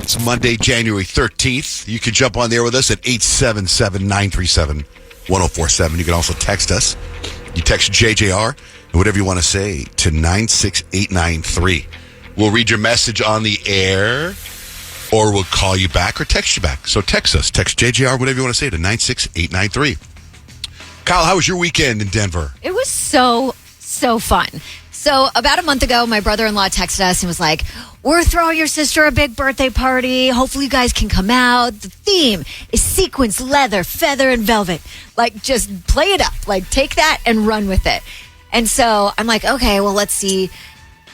It's Monday, January 13th. You can jump on there with us at 877-937-1047. You can also text us. You text JJR and whatever you want to say to 96893. We'll read your message on the air, or we'll call you back or text you back. So text us. Text JJR, whatever you want to say, to 96893. Kyle, how was your weekend in Denver? It was so fun. So about a month ago, my brother-in-law texted us and was like, we're throwing your sister a big birthday party. Hopefully you guys can come out. The theme is sequins, leather, feather, and velvet. Like, just play it up. Like, take that and run with it. And so I'm like, okay, well, let's see,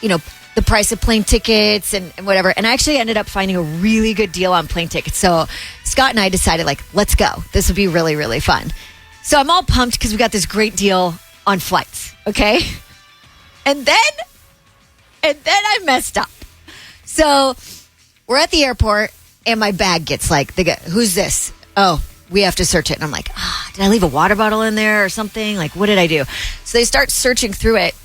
the price of plane tickets and whatever. And I actually ended up finding a really good deal on plane tickets. So Scott and I decided, let's go. This would be really, really fun. So I'm all pumped because we got this great deal on flights, okay? And then I messed up. So we're at the airport, and my bag gets who's this? Oh, we have to search it. And I'm like, did I leave a water bottle in there or something? Like, what did I do? So they start searching through it.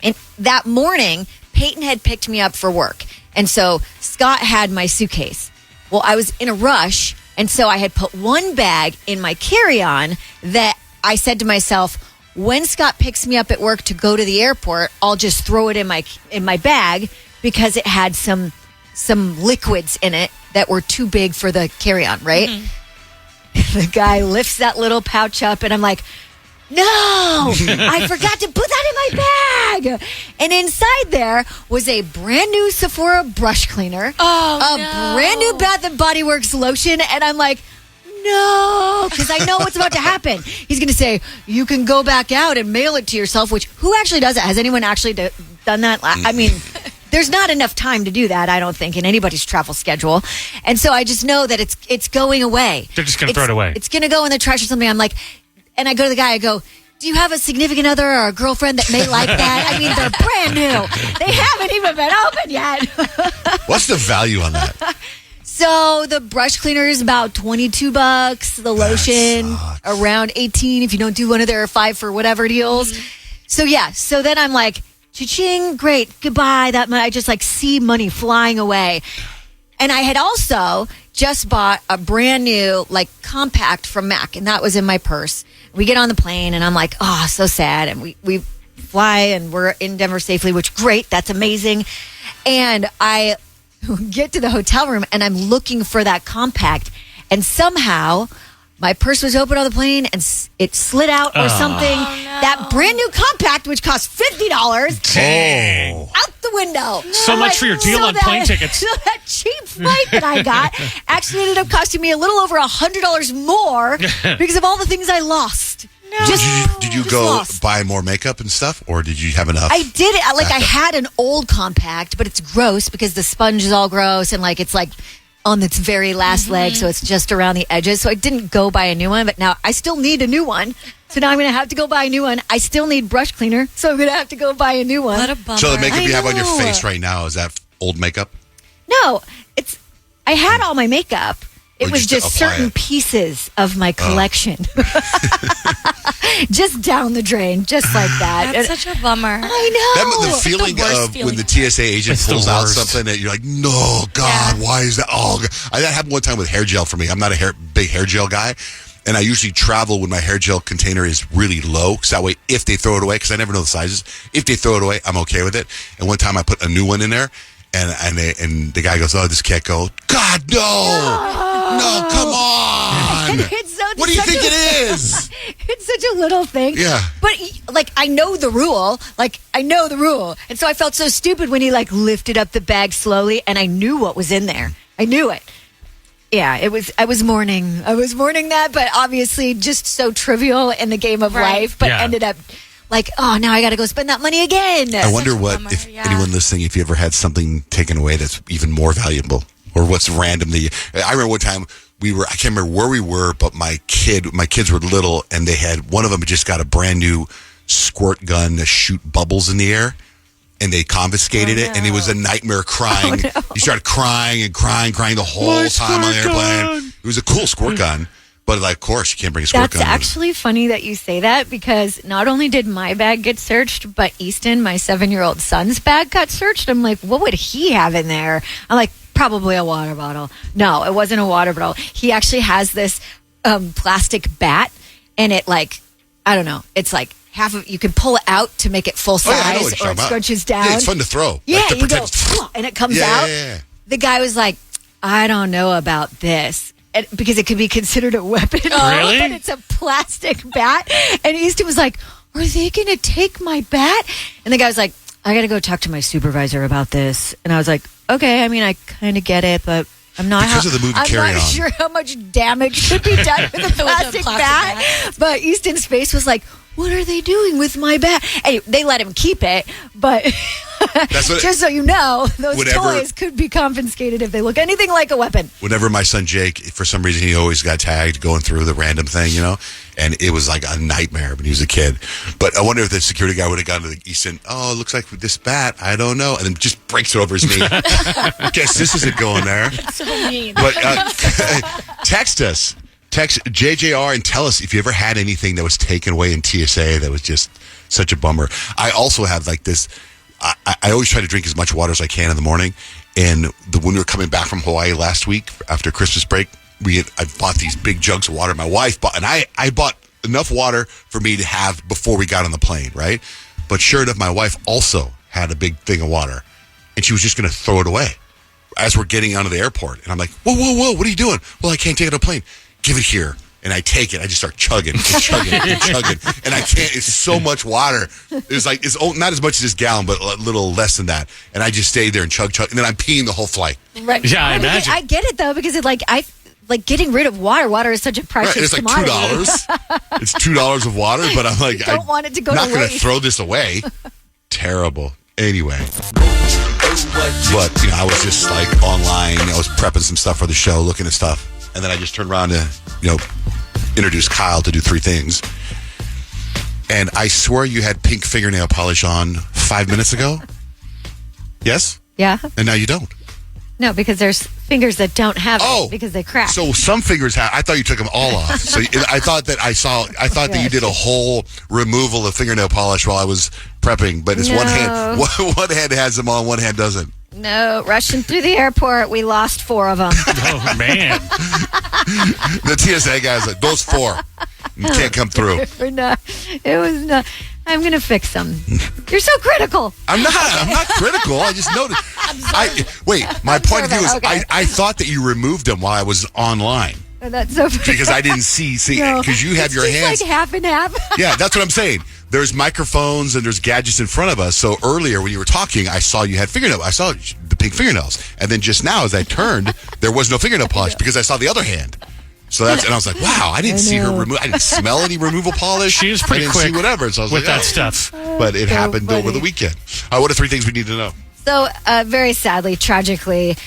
And that morning, Peyton had picked me up for work. And so Scott had my suitcase. Well, I was in a rush, and so I had put one bag in my carry-on that I said to myself, when Scott picks me up at work to go to the airport, I'll just throw it in my bag because it had some liquids in it that were too big for the carry-on, right? Mm-hmm. The guy lifts that little pouch up, and I'm like, no, I forgot to put that in my bag. And inside there was a brand new Sephora brush cleaner, brand new Bath and Body Works lotion, and I'm like, no, because I know what's about to happen. He's going to say, you can go back out and mail it to yourself, which, who actually does it? Has anyone actually done that? I mean, there's not enough time to do that, I don't think, in anybody's travel schedule. And so I just know that it's going away. They're just going to throw it away. It's going to go in the trash or something. I'm like, and I go to the guy, I go, do you have a significant other or a girlfriend that may like that? I mean, they're brand new. They haven't even been opened yet. What's the value on that? So the brush cleaner is about $22. The lotion around $18 if you don't do one of their 5 for whatever deals. Mm-hmm. So yeah. So then I'm like, cha-ching, great, goodbye. I just see money flying away. And I had also just bought a brand new compact from Mac, and that was in my purse. We get on the plane, and I'm like, oh, so sad. And we fly, and we're in Denver safely, which great, that's amazing. And I get to the hotel room, and I'm looking for that compact, and somehow my purse was open on the plane, and it slid out or something. Oh, no. That brand new compact, which cost $50, out the window. No. So much for your deal on plane tickets. So that cheap flight that I got actually ended up costing me a little over $100 more because of all the things I lost. No. Did you go buy more makeup and stuff, or did you have enough? I did it. I had an old compact, but it's gross because the sponge is all gross and it's on its very last leg, so it's just around the edges. So I didn't go buy a new one, but now I still need a new one. So now I'm going to have to go buy a new one. I still need brush cleaner, so I'm going to have to go buy a new one. What a bummer. So the makeup you have on your face right now, is that old makeup? No, I had all my makeup. It was just certain pieces of my collection. Just down the drain, just like that. That's such a bummer. I know. The feeling of when the TSA agent pulls out something that you're like, no, God, why is that? Oh, that happened one time with hair gel for me. I'm not a big hair gel guy. And I usually travel when my hair gel container is really low. So that way, if they throw it away, because I never know the sizes, if they throw it away, I'm okay with it. And one time I put a new one in there. And the guy goes, oh, this can't go. God, no, come on. What do you think it is? It's such a little thing. Yeah. But, I know the rule. And so I felt so stupid when he, lifted up the bag slowly, and I knew what was in there. I knew it. Yeah, I was mourning. I was mourning that, but obviously just so trivial in the game of life, but ended up... now I got to go spend that money again. I wonder if anyone listening, if you ever had something taken away that's even more valuable, or what's random. I remember one time I can't remember where we were, but my kids were little, and they had, one of them just got a brand new squirt gun to shoot bubbles in the air, and they confiscated it, and it was a nightmare crying. Oh, no. He started crying and crying the whole time on the airplane. It was a cool squirt gun. But, of course, you can't bring a squirt gun. That's actually funny that you say that, because not only did my bag get searched, but Easton, my 7-year-old son's bag got searched. I'm like, what would he have in there? I'm like, probably a water bottle. No, it wasn't a water bottle. He actually has this plastic bat, and it I don't know. It's like half of, you can pull it out to make it full size, or it scrunches down. Yeah, it's fun to throw. Yeah, you go, and it comes out. Yeah. The guy was like, I don't know about this. Because it could be considered a weapon. Really? But it's a plastic bat. And Easton was like, are they going to take my bat? And the guy was like, I got to go talk to my supervisor about this. And I was like, okay, I mean, I kind of get it, but I'm not because of the movie Carry I'm not sure how much damage could be done with a plastic bat. But Easton's face was like, what are they doing with my bat? Hey, they let him keep it, but just so you know, those toys could be confiscated if they look anything like a weapon. Whenever my son Jake, for some reason, he always got tagged going through the random thing, and it was like a nightmare when he was a kid. But I wonder if the security guy would have gone to the Easton, it looks like this bat, I don't know, and then just breaks it over his knee. Guess this isn't going there. That's so mean. But text us. Text JJR and tell us if you ever had anything that was taken away in TSA that was just such a bummer. I also have this, I always try to drink as much water as I can in the morning. And when we were coming back from Hawaii last week after Christmas break, I bought these big jugs of water. My wife bought, and I bought enough water for me to have before we got on the plane, right? But sure enough, my wife also had a big thing of water, and she was just going to throw it away as we're getting onto the airport. And I'm like, whoa, what are you doing? Well, I can't take it on a plane. Give it here. And I take it. I just start chugging and chugging and chugging. And I can't. It's so much water. It's not as much as this gallon, but a little less than that. And I just stayed there and chug. And then I'm peeing the whole flight. Right. Yeah, I imagine. I get it, though, because getting rid of water. Water is such a precious commodity. It's $2. It's $2 of water, but I'm like, I don't want it to go to waste. Not going to throw this away. Terrible. Anyway. But, I was just online. I was prepping some stuff for the show, looking at stuff. And then I just turned around to, introduce Kyle to do 3 things. And I swear you had pink fingernail polish on 5 minutes ago. Yes? Yeah. And now you don't. No, because there's fingers that don't have it because they crack. So some fingers have. I thought you took them all off. So I thought that you did a whole removal of fingernail polish while I was prepping. But it's one hand. One hand has them on, one hand doesn't. No, rushing through the airport, we lost 4 of them. Oh, man. The TSA guy's like, those 4 can't come through. It was not. I'm going to fix them. You're so critical. I'm not critical. I just noticed. My point of view is I thought that you removed them while I was online. That's so funny. Because I didn't see because you have your hands. Like half and half. Yeah, that's what I'm saying. There's microphones and there's gadgets in front of us. So earlier when you were talking, I saw you had fingernails. I saw the pink fingernails. And then just now as I turned, there was no fingernail polish because I saw the other hand. So and I was like, wow, I didn't see her remove. I didn't smell any removal polish. She was pretty quick see whatever. So I was with like, that stuff. But it happened over the weekend. What are 3 things we need to know? So very sadly, tragically,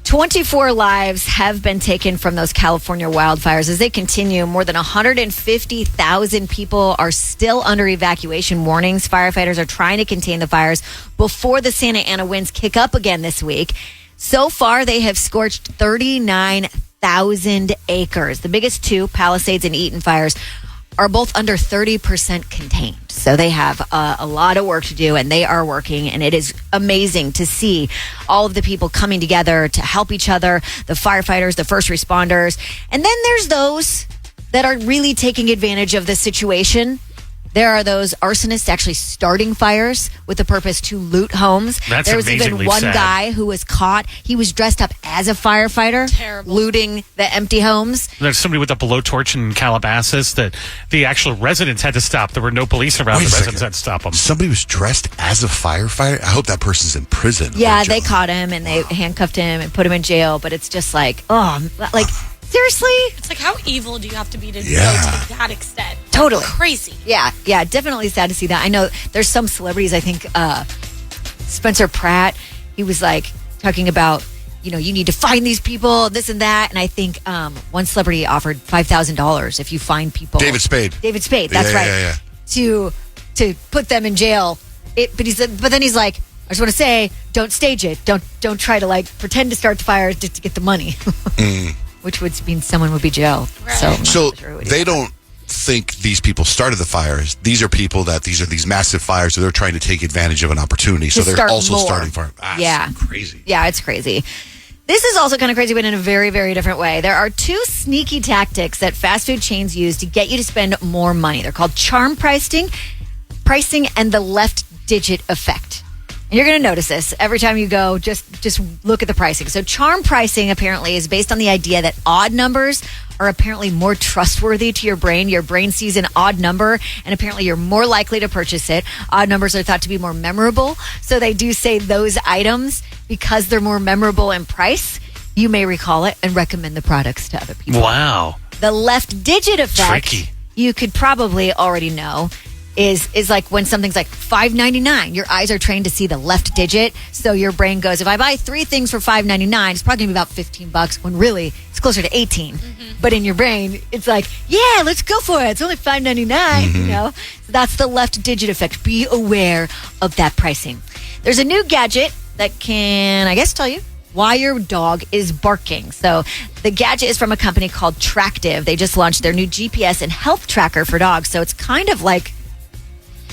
24 lives have been taken from those California wildfires. As they continue, more than 150,000 people are still under evacuation warnings. Firefighters are trying to contain the fires before the Santa Ana winds kick up again this week. So far, they have scorched 39,000 acres. The biggest 2, Palisades and Eaton fires, are both under 30% contained. So they have a lot of work to do, and they are working. And it is amazing to see all of the people coming together to help each other, the firefighters, the first responders. And then there's those that are really taking advantage of the situation. There are those arsonists actually starting fires with the purpose to loot homes. That's there was even amazingly one sad. guy who was caught. He was dressed up as a firefighter, looting the empty homes. There's somebody with a blowtorch in Calabasas that the actual residents had to stop. There were no police around. The residents had to stop them. Somebody was dressed as a firefighter? I hope that person's in prison. Yeah, they caught him and they handcuffed him and put him in jail. But it's just seriously? It's like, how evil do you have to be to go to that extent? Totally. Crazy. Yeah, definitely sad to see that. I know there's some celebrities, I think Spencer Pratt, he was talking about, you need to find these people, this and that. And I think one celebrity offered $5,000 if you find people. David Spade, that's right. Yeah. To put them in jail. But then he's like, I just want to say, don't stage it. Don't try to pretend to start the fire just to get the money. Which would mean someone would be jailed. Right. So they don't think these people started the fires. These are people these are these massive fires, so they're trying to take advantage of an opportunity. So they're also starting fires. Yeah. Crazy. Yeah, it's crazy. This is also kind of crazy, but in a very, very different way. There are 2 sneaky tactics that fast food chains use to get you to spend more money. They're called charm pricing and the left digit effect. And you're going to notice this every time you go, just look at the pricing. So charm pricing apparently is based on the idea that odd numbers are apparently more trustworthy to your brain. Your brain sees an odd number and apparently you're more likely to purchase it. Odd numbers are thought to be more memorable. So they do say those items, because they're more memorable in price, you may recall it and recommend the products to other people. Wow. The left digit effect, Tricky. you could probably already know, is like when something's like $5.99. Your eyes are trained to see the left digit, so your brain goes, if I buy 3 things for $5.99, it's probably gonna be about $15, when really it's closer to $18. But in your brain, it's like, yeah, let's go for it. It's only $5.99. You know, so that's the left digit effect. Be aware of that pricing. There's a new gadget that can, I guess, tell you why your dog is barking. So the gadget is from a company called Tractive. They just launched their new GPS and health tracker for dogs. So it's kind of like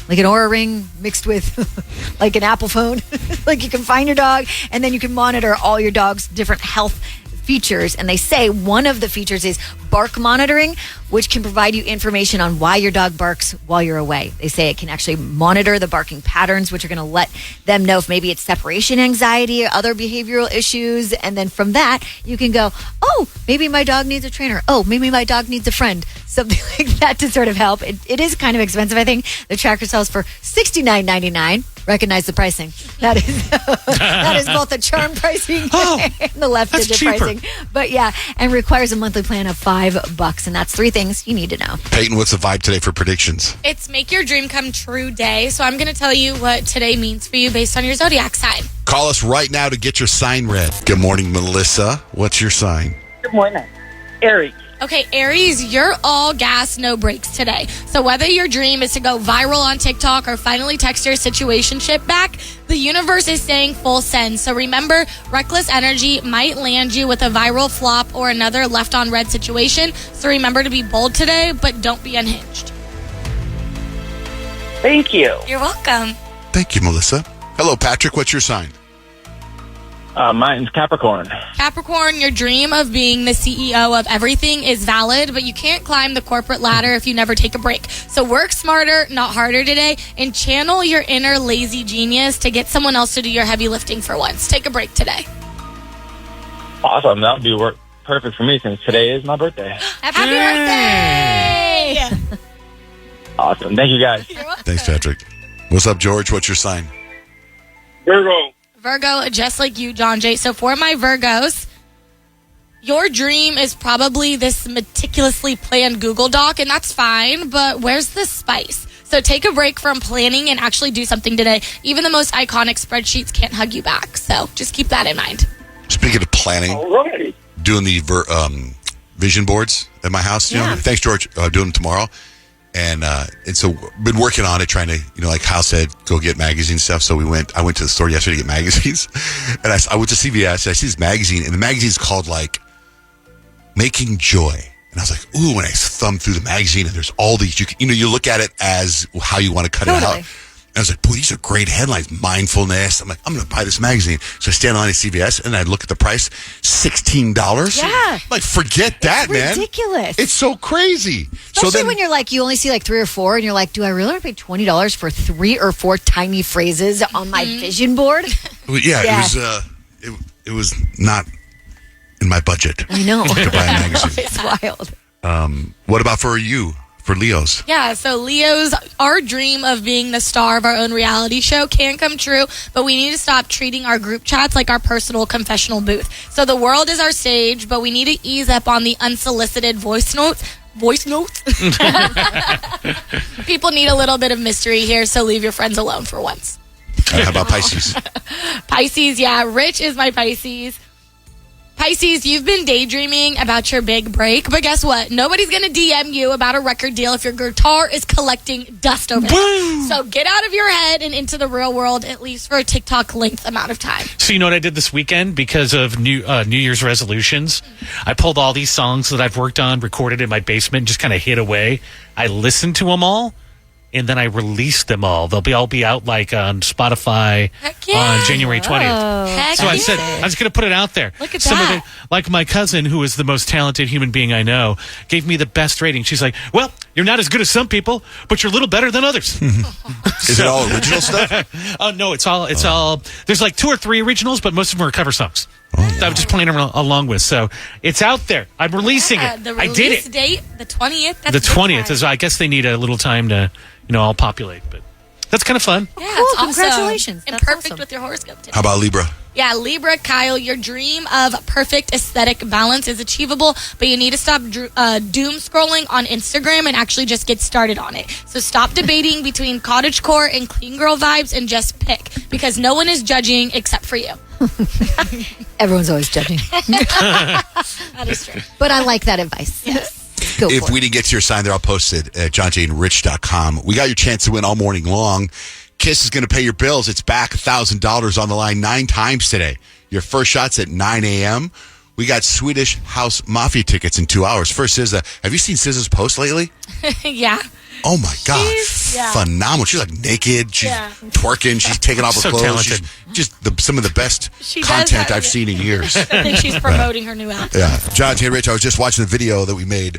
an Oura Ring mixed with like an Apple phone. Like you can find your dog and then you can monitor all your dog's different health features. And they say one of the features is bark monitoring, which can provide you information on why your dog barks while you're away. They say it can actually monitor the barking patterns, which are going to let them know if maybe it's separation anxiety or other behavioral issues. And then from that, you can go, oh, maybe my dog needs a trainer. Oh, maybe my dog needs a friend. Something like that to sort of help. It is kind of expensive, I think. The tracker sells for $69.99. Recognize the pricing. That is both the charm pricing and the left digit pricing. But yeah, and requires a monthly plan of $5, and that's 3 things you need to know. Peyton, what's the vibe today for predictions? It's make your dream come true day. So I'm going to tell you what today means for you based on your Zodiac sign. Call us right now to get your sign read. Good morning, Melissa. What's your sign? Good morning. Aries. Okay, Aries, you're all gas, no brakes today. So whether your dream is to go viral on TikTok or finally text your situationship back, the universe is saying full send. So remember, reckless energy might land you with a viral flop or another left on red situation. So remember to be bold today, but don't be unhinged. Thank you. You're welcome. Thank you, Melissa. Hello, Patrick. What's your sign? Mine's Capricorn. Capricorn, your dream of being the CEO of everything is valid, but you can't climb the corporate ladder if you never take a break. So work smarter, not harder today, and channel your inner lazy genius to get someone else to do your heavy lifting for once. Take a break today. Awesome. That would be perfect for me since today is my birthday. Happy birthday! Awesome. Thank you, guys. You're welcome. Thanks, Patrick. What's up, George? What's your sign? Virgo. Virgo, just like you, John Jay. So for my Virgos, your dream is probably this meticulously planned Google Doc, and that's fine, but where's the spice? So take a break from planning and actually do something today. Even the most iconic spreadsheets can't hug you back. So just keep that in mind. Speaking of planning, Alrighty. doing the vision boards at my house. You know, thanks, George. Doing them tomorrow. And so been working on it, trying to, like Hal said, go get magazine stuff. So I went to the store yesterday to get magazines. And I went to CVS. I see this magazine, and the magazine's called, like, Making Joy. And I was like, ooh, when I thumbed through the magazine, and there's all these, you look at it as how you want to cut it out. And I was like, boy, these are great headlines. Mindfulness. I'm like, I'm going to buy this magazine. So I stand in line at CVS, and I look at the price, $16. Yeah. I'm like, forget that, man. Ridiculous. It's so crazy. Especially when you're like, you only see like 3 or 4, and you're like, do I really want to pay $20 for 3 or 4 tiny phrases on my vision board? Yeah. It was not in my budget. I know. To buy a magazine. It's wild. What about for you? For Leos? Yeah, so Leos, our dream of being the star of our own reality show can come true, but we need to stop treating our group chats like our personal confessional booth. So the world is our stage, but we need to ease up on the unsolicited voice notes. People need a little bit of mystery here, so leave your friends alone for once. How about Pisces? Pisces, yeah, Rich is my Pisces. Pisces, you've been daydreaming about your big break, but guess what? Nobody's going to DM you about a record deal if your guitar is collecting dust over there. So get out of your head and into the real world, at least for a TikTok length amount of time. So you know what I did this weekend because of New Year's resolutions? I pulled all these songs that I've worked on, recorded in my basement, just kind of hid away. I listened to them all, and then I release them all. They'll all be out like on Spotify Heck yeah. on January 20th. Heck So I yeah. said, I'm just going to put it out there. Look at Some that. of the, like my cousin, who is the most talented human being I know, gave me the best rating. She's like, well, you're not as good as some people, but you're a little better than others. Is it all original stuff? Oh, no, it's all, there's like 2 or 3 originals, but most of them are cover songs. That I'm just playing along with. So it's out there. I'm releasing it. The I release did it. date, the 20th. That's The big 20th time. is, I guess they need a little time to, all populate, but that's kind of fun. Yeah, Cool, it's awesome. congratulations. And That's perfect awesome. with your horoscope today. How about Libra? Yeah, Libra, Kyle, your dream of perfect aesthetic balance is achievable, but you need to stop doom scrolling on Instagram and actually just get started on it. So stop debating between cottagecore and clean girl vibes and just pick, because no one is judging except for you. Everyone's always judging. That is true. But I like that advice. Yes. Go If for we it. didn't get to your sign, they're all posted at johnjaneandrich.com. We got your chance to win all morning long. Kiss is going to pay your bills. It's back $1,000 on the line 9 times today. Your first shot's at 9 a.m. We got Swedish House Mafia tickets in 2 hours. First, SZA. Have you seen SZA's post lately? Yeah. Oh, my God. Yeah. Phenomenal. She's like naked. She's twerking. She's taking off her So clothes. talented. She's just some of the best She does content that. I've seen in years. I think she's promoting her new album. Yeah. Jonathan and Rich, I was just watching the video that we made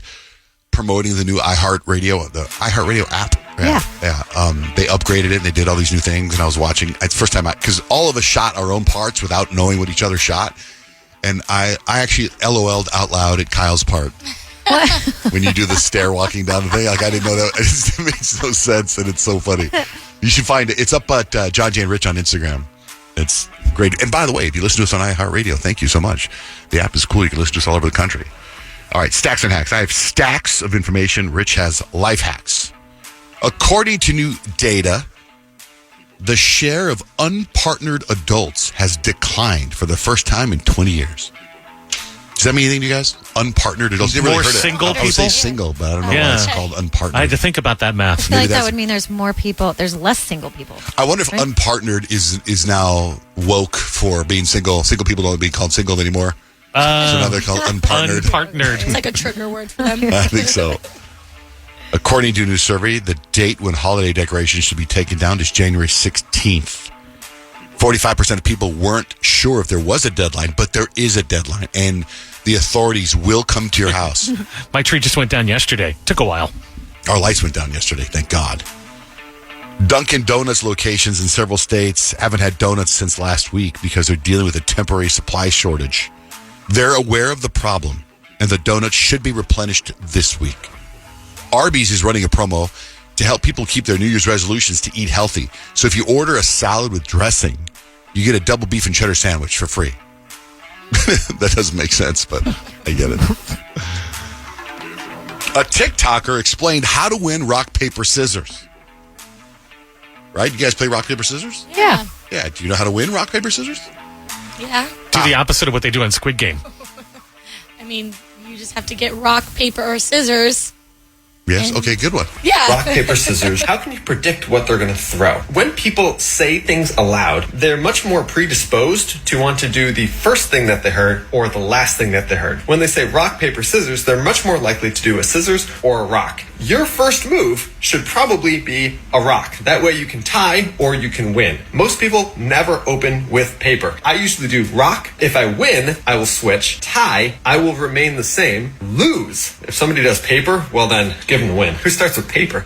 promoting the new the iHeartRadio app. Yeah. They upgraded it and they did all these new things. And I was watching, it's the first time because all of us shot our own parts without knowing what each other shot. And I actually LOL'd out loud at Kyle's part. When you do the stair walking down the thing. Like, I didn't know that. It makes no sense and it's so funny. You should find it. It's up at John J. and Rich on Instagram. It's great. And by the way, if you listen to us on iHeartRadio, thank you so much. The app is cool. You can listen to us all over the country. All right, stacks and hacks. I have stacks of information. Rich has life hacks. According to new data, the share of unpartnered adults has declined for the first time in 20 years. Does that mean anything to you guys? Unpartnered adults? Never More heard of it. single I would say people? single, but I don't know why Yeah. it's called unpartnered. I had to think about that math. I feel like that that's- would mean there's more people, there's less single people. I wonder if unpartnered is now woke for being single. Single people don't be called single anymore. So now they're called unpartnered. Unpartnered. It's like a trigger word for them. I think so. According to a new survey, the date when holiday decorations should be taken down is January 16th. 45% of people weren't sure if there was a deadline, but there is a deadline, and the authorities will come to your house. My tree just went down yesterday. Took a while. Our lights went down yesterday, thank God. Dunkin' Donuts locations in several states haven't had donuts since last week because they're dealing with a temporary supply shortage. They're aware of the problem, and the donuts should be replenished this week. Arby's is running a promo to help people keep their New Year's resolutions to eat healthy. So if you order a salad with dressing, you get a double beef and cheddar sandwich for free. That doesn't make sense, but I get it. A TikToker explained how to win rock, paper, scissors. Right? You guys play rock, paper, scissors? Yeah. Yeah. Do you know how to win rock, paper, scissors? Yeah. Do the opposite of what they do on Squid Game. I mean, you just have to get rock, paper, or scissors. Yes. Okay, good one. Yeah. Rock, paper, scissors. How can you predict what they're going to throw? When people say things aloud, they're much more predisposed to want to do the first thing that they heard or the last thing that they heard. When they say rock, paper, scissors, they're much more likely to do a scissors or a rock. Your first move should probably be a rock. That way you can tie or you can win. Most people never open with paper. I usually do rock. If I win, I will switch. Tie, I will remain the same. Lose. If somebody does paper, well then, give them the win. Who starts with paper?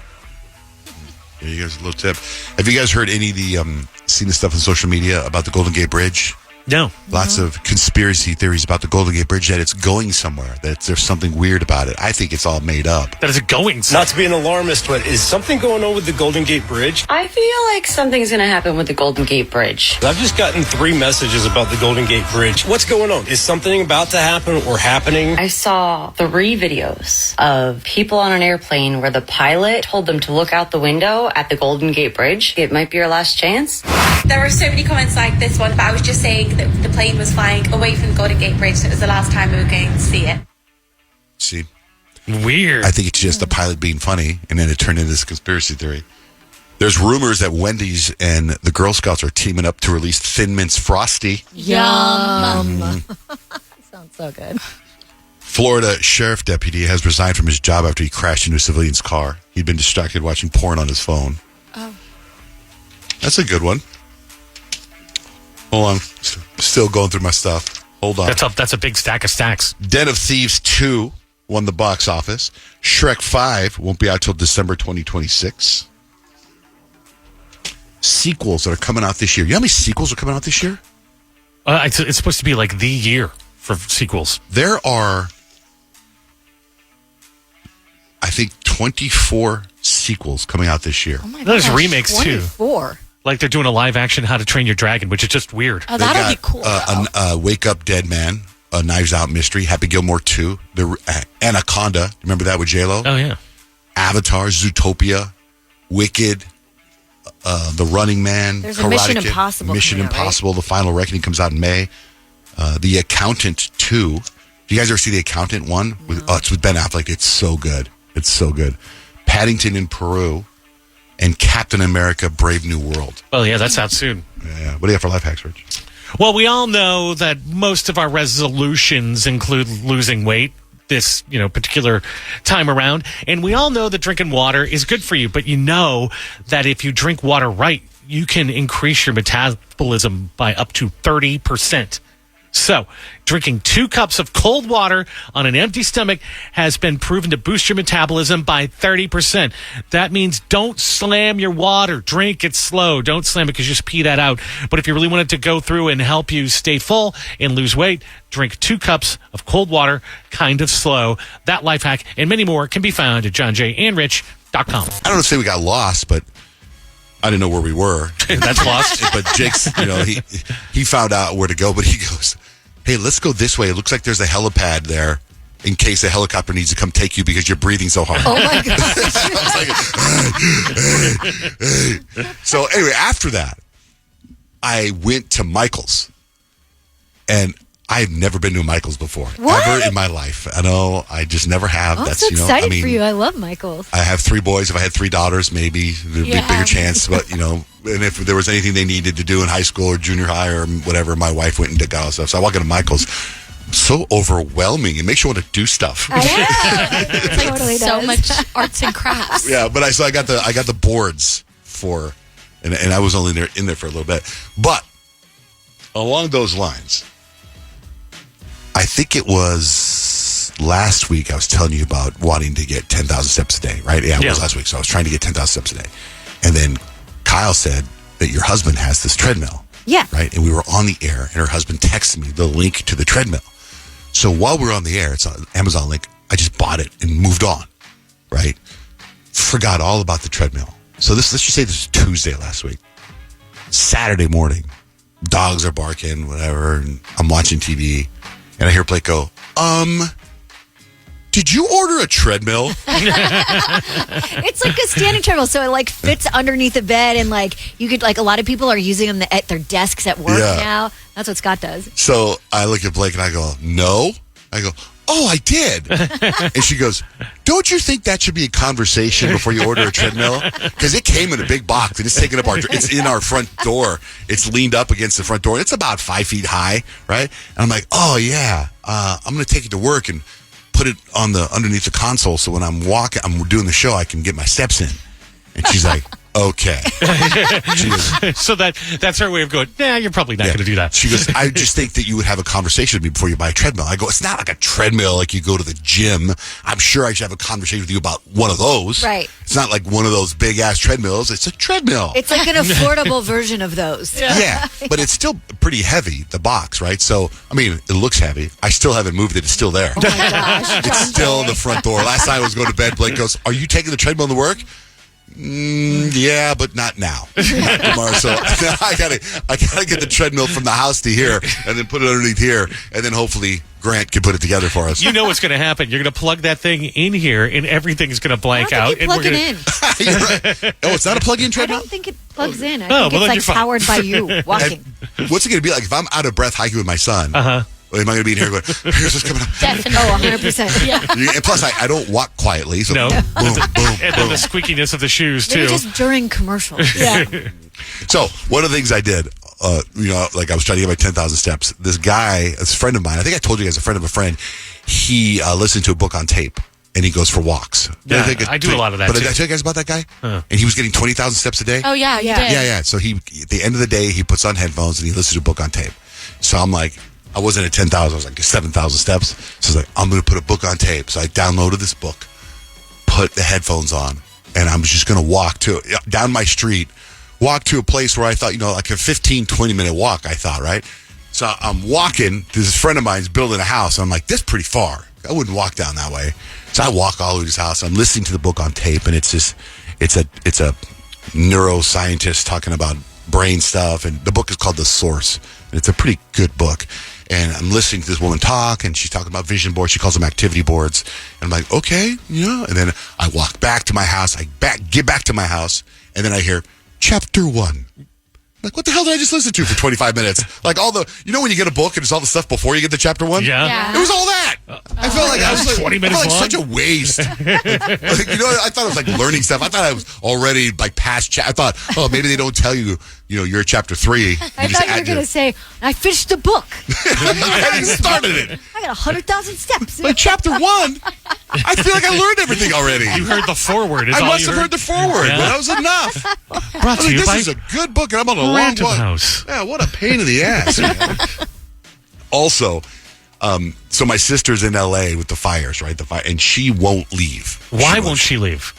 Here you guys a little tip. Have you guys heard any of the, seen the stuff on social media about the Golden Gate Bridge? No. Lots of conspiracy theories about the Golden Gate Bridge, that it's going somewhere, that there's something weird about it. I think it's all made up. That is going. Not to be an alarmist, but is something going on with the Golden Gate Bridge? I feel like something's going to happen with the Golden Gate Bridge. I've just gotten 3 messages about the Golden Gate Bridge. What's going on? Is something about to happen or happening? I saw 3 videos of people on an airplane where the pilot told them to look out the window at the Golden Gate Bridge. It might be your last chance. There were so many comments like this one, but I was just saying that the plane was flying away from the Golden Gate Bridge, so it was the last time we were going to see it. See? Weird. I think it's just the pilot being funny, and then it turned into this conspiracy theory. There's rumors that Wendy's and the Girl Scouts are teaming up to release Thin Mints Frosty. Yum. Sounds so good. Florida sheriff deputy has resigned from his job after he crashed into a civilian's car. He'd been distracted watching porn on his phone. Oh. That's a good one. Hold on. Still going through my stuff. Hold on. That's a big stack of stacks. Den of Thieves 2 won the box office. Shrek 5 won't be out till December 2026. Sequels that are coming out this year. You know how many sequels are coming out this year? It's supposed to be like the year for sequels. There are, I think, 24 sequels coming out this year. Oh my There's gosh, remakes, too. 24. Like they're doing a live action How to Train Your Dragon, which is just weird. Oh, that'll be cool. Wake Up Dead Man, a Knives Out mystery, Happy Gilmore 2, the Anaconda. Remember that with J-Lo? Oh, yeah. Avatar, Zootopia, Wicked, The Running Man. There's a Karate Mission Kid, Impossible Mission coming out, right? Impossible, The Final Reckoning comes out in May. The Accountant 2. Do you guys ever see The Accountant 1? It's with Ben Affleck. It's so good. It's so good. Paddington in Peru. And Captain America Brave New World. Oh, yeah, that's out soon. Yeah. What do you have for life hacks, Rich? Well, we all know that most of our resolutions include losing weight this, particular time around. And we all know that drinking water is good for you. But you know that if you drink water right, you can increase your metabolism by up to 30%. So, drinking 2 cups of cold water on an empty stomach has been proven to boost your metabolism by 30%. That means don't slam your water. Drink it slow. Don't slam it because you just pee that out. But if you really wanted to go through and help you stay full and lose weight, drink 2 cups of cold water kind of slow. That life hack and many more can be found at johnjandrich.com. I don't know if say we got lost, but I didn't know where we were. That's lost. But Jake's, he found out where to go, but he goes, hey, let's go this way. It looks like there's a helipad there in case a helicopter needs to come take you because you're breathing so hard. Oh, my gosh. I was like, hey. So anyway, after that, I went to Michael's. And I've never been to a Michael's before. What? Ever in my life. I know, I just never have. I'm so excited for you. I love Michael's. I have 3 boys. If I had 3 daughters, maybe there'd be a bigger chance. But, and if there was anything they needed to do in high school or junior high or whatever, my wife went and did all that stuff. So I walk into Michael's. So overwhelming. It makes you want to do stuff. It's like totally so much arts and crafts. Yeah, but I got the boards for, and I was only in there for a little bit. But along those lines, I think it was last week I was telling you about wanting to get 10,000 steps a day, right? Yeah, it was last week. So I was trying to get 10,000 steps a day. And then Kyle said that your husband has this treadmill. Yeah. Right? And we were on the air, and her husband texted me the link to the treadmill. So while we were on the air, it's an Amazon link, I just bought it and moved on, right? Forgot all about the treadmill. So let's just say this is Tuesday last week. Saturday morning, dogs are barking, whatever, and I'm watching TV. And I hear Blake go, did you order a treadmill? It's like a standing treadmill, so it fits underneath the bed, and you could a lot of people are using them at their desks at work now. That's what Scott does. So I look at Blake and I go, no. I go, oh, I did. And she goes, don't you think that should be a conversation before you order a treadmill? Because it came in a big box and it's taking up it's in our front door. It's leaned up against the front door. It's about 5 feet high, right? And I'm like, oh yeah, I'm going to take it to work and put it on underneath the console so when I'm doing the show, I can get my steps in. And she's like, okay. So that's her way of going, nah, you're probably not going to do that. She goes, I just think that you would have a conversation with me before you buy a treadmill. I go, it's not like a treadmill like you go to the gym. I'm sure I should have a conversation with you about one of those. Right. It's not like one of those big ass treadmills. It's a treadmill. It's like an affordable version of those. Yeah, but it's still pretty heavy, the box, right? So, I mean, it looks heavy. I still haven't moved it. It's still there. Oh my gosh. It's still in the front door. Last night I was going to bed, Blake goes, are you taking the treadmill to work? Yeah, but not now. Not tomorrow. So I gotta get the treadmill from the house to here, and then put it underneath here, and then hopefully Grant can put it together for us. You know what's going to happen. You're going to plug that thing in here, and everything's going to blank out. And we're in. You're right. Oh, it's not a plug-in treadmill? I don't think it plugs in. I think well, it's powered by you walking. And what's it going to be like if I'm out of breath hiking with my son? Am I going to be in here going, here's what's coming up? Definitely. Oh, 100%. Yeah. And plus, I don't walk quietly. So no. boom, boom, and then the squeakiness of the shoes, too. Maybe just during commercials. Yeah. So, one of the things I did, I was trying to get my 10,000 steps. This guy, this friend of mine, I think I told you guys, a friend of a friend, he listened to a book on tape. And he goes for walks. Yeah, I do a lot of that, But too. did I tell you guys about that guy? And he was getting 20,000 steps a day? Oh, yeah, you did. Yeah. So at the end of the day, he puts on headphones and he listens to a book on tape. So I'm like, I wasn't at 10,000. I was like 7,000 steps. So I was like, I'm going to put a book on tape. So I downloaded this book, put the headphones on, and I'm just going to walk down my street, walk to a place where I thought, like a 15, 20-minute walk, I thought, right? So I'm walking. This friend of mine's building a house. I'm like, this is pretty far. I wouldn't walk down that way. So I walk all over his house. I'm listening to the book on tape, and it's a neuroscientist talking about brain stuff, and the book is called The Source, and it's a pretty good book. And I'm listening to this woman talk, and she's talking about vision boards. She calls them activity boards. And I'm like, okay, And then I walk back to my house. Get back to my house, and then I hear chapter 1. Like, what the hell did I just listen to for 25 minutes? Like when you get a book and it's all the stuff before you get to chapter 1? Yeah. It was all that. I felt like I was 20 minutes long. such a waste. I thought it was like learning stuff. I thought I was already like past I thought, maybe they don't tell you, you're at chapter 3. I thought you were going to say, I finished the book. I started it. I got 100,000 steps. But chapter 1, I feel like I learned everything already. You heard the foreword. I must have heard the foreword, but that was enough. Brought to you This by is a good book, and I'm on a long Random one. House. Yeah, what a pain in the ass. Man. Also, so my sister's in L.A. with the fires, right? And she won't leave. Why won't she leave?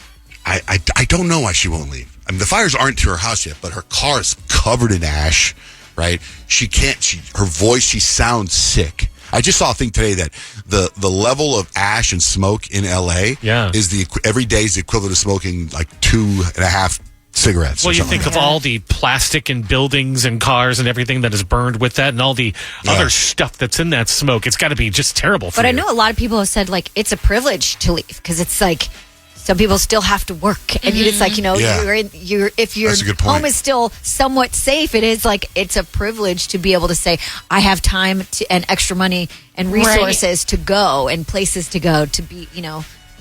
I don't know why she won't leave. I mean, the fires aren't to her house yet, but her car is covered in ash, right? Her voice, she sounds sick. I just saw a thing today that the level of ash and smoke in L.A. is every day is the equivalent of smoking like 2.5 cigarettes. Well, you think of all the plastic and buildings and cars and everything that is burned with that and all the other stuff that's in that smoke. It's got to be just terrible for you. But I know a lot of people have said, like, it's a privilege to leave because it's like some people still have to work. And it's like, if your home is still somewhat safe, it is like it's a privilege to be able to say, I have time and extra money and resources to go and places to go to be,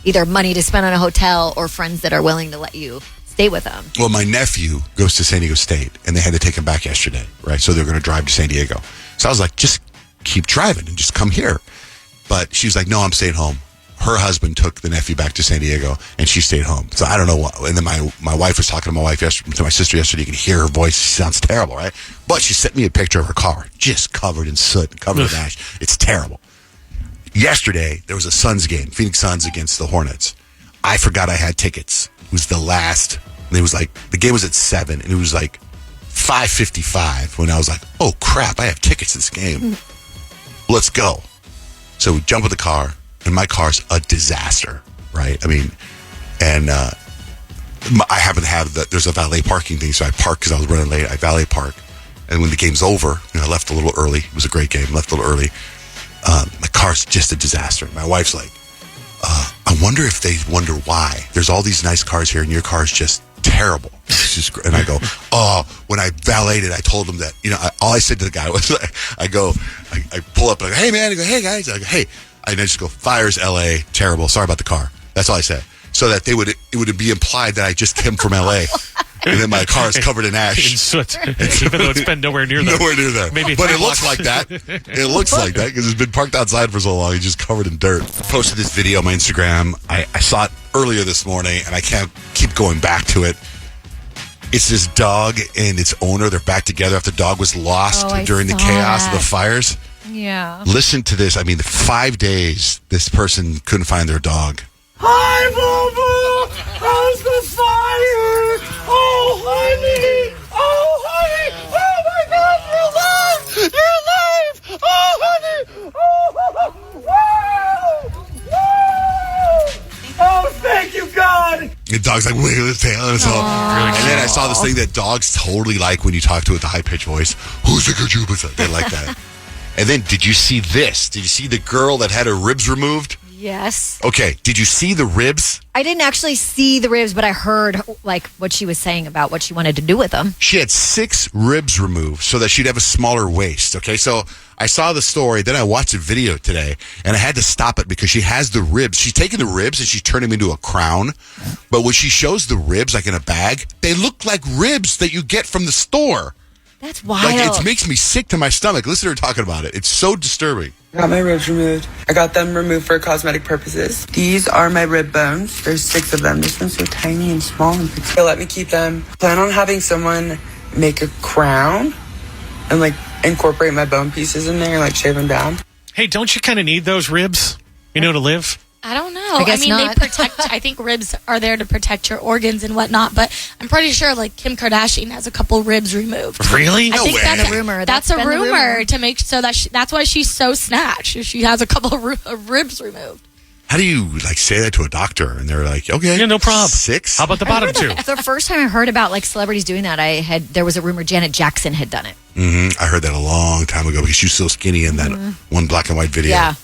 either money to spend on a hotel or friends that are willing to let you stay with them. Well, my nephew goes to San Diego State, and they had to take him back yesterday, right? So they're going to drive to San Diego. So I was like, just keep driving and just come here. But she was like, no, I'm staying home. Her husband took the nephew back to San Diego, and she stayed home. So I don't know what. And then my wife was talking to my sister yesterday. You can hear her voice. She sounds terrible, right? But she sent me a picture of her car, just covered in soot and covered in ash. It's terrible. Yesterday, there was a Suns game, Phoenix Suns against the Hornets. I forgot I had tickets. It was the last. It was like the game was at 7, and it was like 5:55 when I was like, "Oh crap! I have tickets to this game. Let's go." So we jump in the car, and my car's a disaster, right? I mean, and I happen to have there's a valet parking thing, so I parked because I was running late. I valet park, and when the game's over, I left a little early. It was a great game. Left a little early. My car's just a disaster. My wife's like, I wonder if they wonder why. There's all these nice cars here, and your car's just terrible. And I go, when I valeted, I told them that, all I said to the guy was, I pull up, and I go, hey, man. I go, hey, guys. I go, hey. And I just go, fires, L.A., terrible. Sorry about the car. That's all I said. So that it would be implied that I just came from L.A., and then my car is covered in ash. In soot. Even though it's been nowhere near there. Nowhere near there. But it looks like that. It looks like that because it's been parked outside for so long. It's just covered in dirt. I posted this video on my Instagram. I saw it earlier this morning, and I can't keep going back to it. It's this dog and its owner. They're back together after the dog was lost during the chaos of the fires. Yeah. Listen to this. I mean, 5 days, this person couldn't find their dog. Hi, Boo-Boo! How's the fire? Oh, honey! Oh, honey! Oh, my God, you're alive! You're alive! Oh, honey! Oh, wow! Oh, thank you, God! The dog's like wiggling his tail and it's all. And then I saw this thing that dogs totally like when you talk to it with a high-pitched voice. Who's the Kajubas? They like that. And then, did you see this? Did you see the girl that had her ribs removed? Yes. Okay, did you see the ribs? I didn't actually see the ribs, but I heard what she was saying about what she wanted to do with them. She had 6 ribs removed so that she'd have a smaller waist. Okay, so I saw the story, then I watched a video today, and I had to stop it because she has the ribs. She's taking the ribs and she's turning them into a crown. But when she shows the ribs like in a bag, they look like ribs that you get from the store. That's wild. Like, it makes me sick to my stomach. Listen to her talking about it. It's so disturbing. I got my ribs removed. I got them removed for cosmetic purposes. These are my rib bones. There's 6 of them. This one's so tiny and small and petite. They let me keep them. Plan on having someone make a crown and like incorporate my bone pieces in there, like shave them down. Hey, don't you kind of need those ribs, to live? I don't know. I guess mean, not. they protect. I think ribs are there to protect your organs and whatnot. But I'm pretty sure, like Kim Kardashian has a couple ribs removed. Really? I think that's a rumor. That's a been the rumor to make so that that's why she's so snatched. She has a couple of ribs removed. How do you say that to a doctor? And they're like, okay. Yeah, no problem. 6? How about the bottom 2? The first time I heard about celebrities doing that, there was a rumor Janet Jackson had done it. I heard that a long time ago because she was so skinny in that one black and white video. Yeah.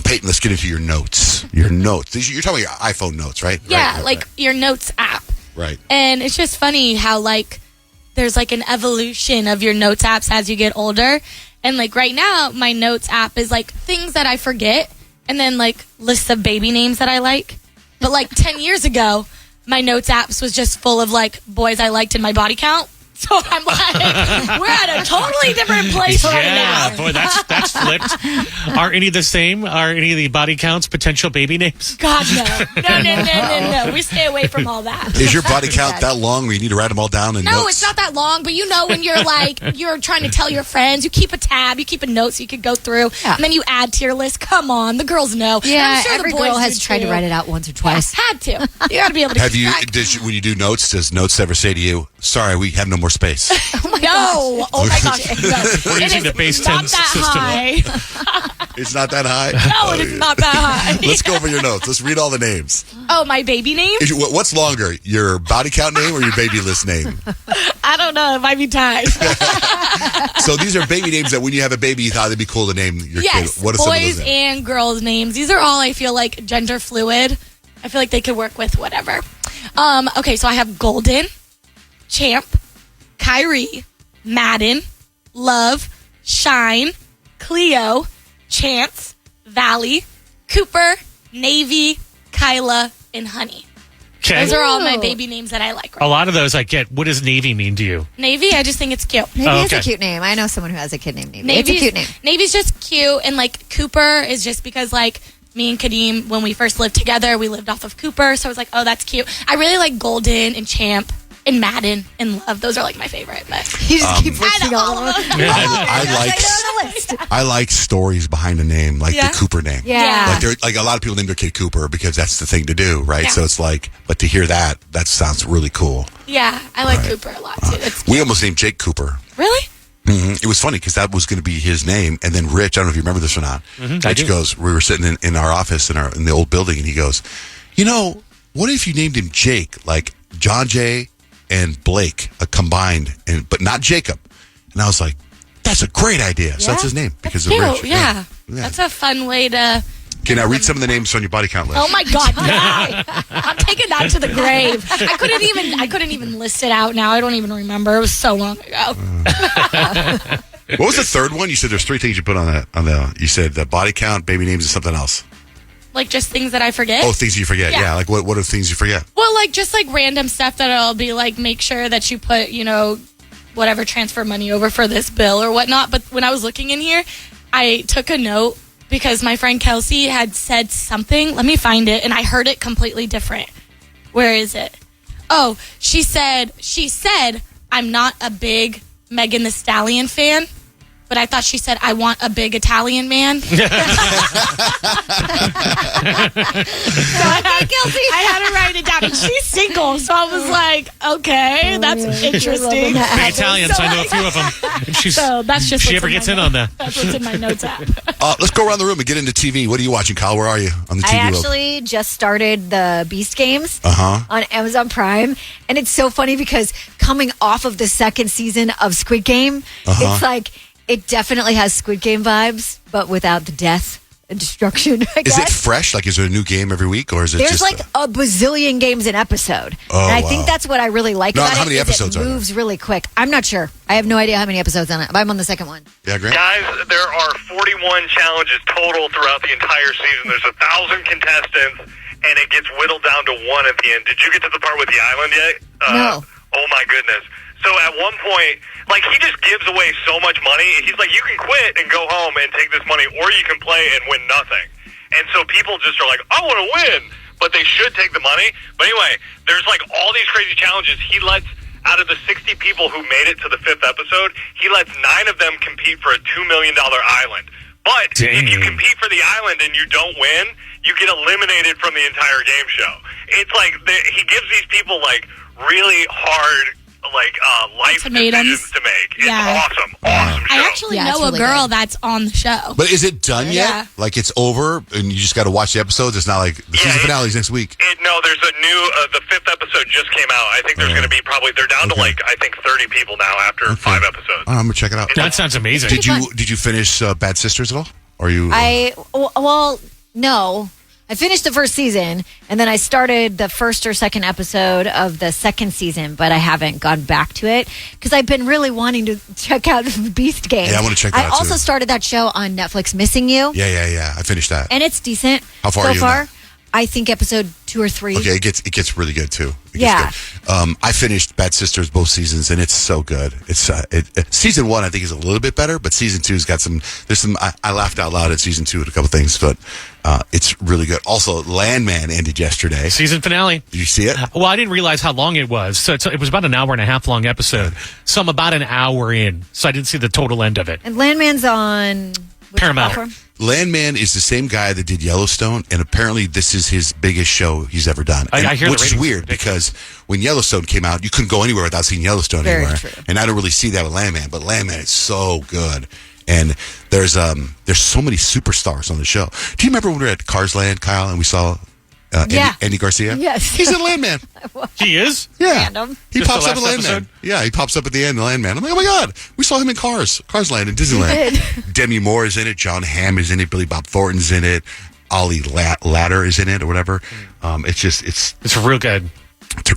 Peyton, let's get into your notes. Your notes. You're talking about your iPhone notes, right? Yeah, right. your notes app. Right. And it's just funny how there's an evolution of your notes apps as you get older. And right now, my notes app is things that I forget, and then lists of baby names that I like. But 10 years ago, my notes apps was just full of boys I liked in my body count. So I'm we're at a totally different place right now. Yeah, boy, that's flipped. Are any the same? Are any of the body counts potential baby names? God, no. We stay away from all that. Is your body count that long where you need to write them all down in notes? No, it's not that long, but when you're you're trying to tell your friends, you keep a tab, you keep a note so you could go through, and then you add to your list. Come on, the girls know. Yeah, I'm sure every the boys girl has do tried too. to write it out once or twice. Yeah, had to. You got to be able to keep track. When you do notes, does notes ever say to you, sorry, we have no more space? No. Oh my gosh. No. We're using the base 10 not that system. high. It's not that high? No, it is not that high. Let's go over your notes. Let's read all the names. Oh, my baby name? What's longer, your body count name or your baby list name? I don't know. It might be tied. So these are baby names that when you have a baby, you thought it'd be cool to name your yes, kid. What are some of those boys names? and girls names. These are all, I feel gender fluid. I feel they could work with whatever. Okay, so I have Golden, Champ, Kyrie, Madden, Love, Shine, Cleo, Chance, Valley, Cooper, Navy, Kyla, and Honey. Okay. Those are all my baby names that I like. A lot of those I get. What does Navy mean to you? Navy, I just think it's cute. Navy is a cute name. I know someone who has a kid named Navy. It's a cute name. Navy's just cute, and Cooper is just because me and Kadeem, when we first lived together, we lived off of Cooper, so I was like, oh, that's cute. I really like Golden and Champ and Madden and Love. Those are my favorite. But you just keep listing all of them. I like stories behind a name, the Cooper name. Yeah. A lot of people name their kid Cooper because that's the thing to do, right? Yeah. So it's but to hear that sounds really cool. Yeah, I like Cooper a lot too. We almost named Jake Cooper. Really? Mm-hmm. It was funny because that was going to be his name, and then Rich, I don't know if you remember this or not. Rich goes, we were sitting in our office in the old building, and he goes, what if you named him Jake, like John Jay and Blake combined, but not Jacob? And I was like, that's a great idea. So that's his name because of Rich. Yeah. That's a fun way to. Okay, now read some of the names on your body count list. Oh my God! I'm taking that to the grave. I couldn't even list it out now. I don't even remember. It was so long ago. What was the third one? You said there's 3 things you put on the. You said the body count, baby names, and something else. Just things that I forget. Oh, things you forget. Yeah. What are things you forget? Well, just random stuff that I'll be make sure that you put whatever transfer money over for this bill or whatnot. But when I was looking in here, I took a note. Because my friend Kelsey had said something. Let me find it. And I heard it completely different. Where is it? Oh, she said, I'm not a big Megan Thee Stallion fan. But I thought she said, I want a big Italian man. So I had to write it down. And she's single. So I was like, okay, that's interesting. Big Italians, I know a few of them. So that's just she ever gets in on that. That's what's in my notes app. Let's go around the room and get into TV. What are you watching, Kyle? Where are you on the TV I actually just started the Beast Games on Amazon Prime. And it's so funny because coming off of the second season of Squid Game, it's it definitely has Squid Game vibes, but without the death and destruction, I guess. Is it fresh? Is there a new game every week? Or is it There's just a bazillion games an episode. Oh, and I wow. think that's what I really like about it. How many episodes it are moves really quick. I'm not sure. I have no idea how many episodes on it. I'm on the second one. Yeah, Grant? Guys, there are 41 challenges total throughout the entire season. There's 1,000 contestants, and it gets whittled down to 1 at the end. Did you get to the part with the island yet? No. Oh, my goodness. So at one point, like, he just gives away so much money. He's like, you can quit and go home and take this money, or you can play and win nothing. And so people just are like, I want to win, but they should take the money. But anyway, there's like all these crazy challenges. He lets, out of the 60 people who made it to the 5th episode, he lets 9 of them compete for a $2 million island. But if you compete for the island and you don't win, you get eliminated from the entire game show. It's like he gives these people like really hard life decisions to make. It's awesome show. I actually know a girl that's on the show. But is it done yet? Yeah. Like it's over and you just got to watch the episodes? It's not like the season finale is next week. No, there's a new, the 5th episode just came out. I think there's going to be they're down to like, I think 30 people now after 5 episodes. Oh, I'm going to check it out. That sounds amazing. Did you finish Bad Sisters at all? Or you? No. I finished the first season, and then I started the first or second episode of the second season, but I haven't gone back to it because I've been really wanting to check out Beast Game. Yeah, I want to check that out, I also started that show on Netflix, Missing You. Yeah. I finished that. And it's decent. How far so are you in far? that? I think episode 2 or 3. Okay, it gets really good too. It Yeah. gets good. I finished Bad Sisters both seasons, and it's so good. It's season 1 I think is a little bit better, but season 2's got some. There's some. I laughed out loud at season 2 at a couple things, but it's really good. Also, Landman ended yesterday. Season finale. Did you see it? Well, I didn't realize how long it was. So it was about an hour and a half long episode. So I'm about an hour in. So I didn't see the total end of it. And Landman's on which Paramount. platform? Landman is the same guy that did Yellowstone, and apparently this is his biggest show he's ever done. I hear which the is ratings weird because when Yellowstone came out, you couldn't go anywhere without seeing Yellowstone Very anywhere. true. And I don't really see that with Landman, but Landman is so good. And there's so many superstars on the show. Do you remember when we were at Cars Land, Kyle, and we saw Andy Garcia? Yes. He's in Landman. He is? Yeah. Random. He Just pops the up in last Landman. episode? Yeah, he pops up at the end in Landman. I'm like, oh my God, we saw him in Cars Land in Disneyland. Demi Moore is in it. John Hamm is in it. Billy Bob Thornton's in it. Ollie Ladder is in it or whatever. It's real good.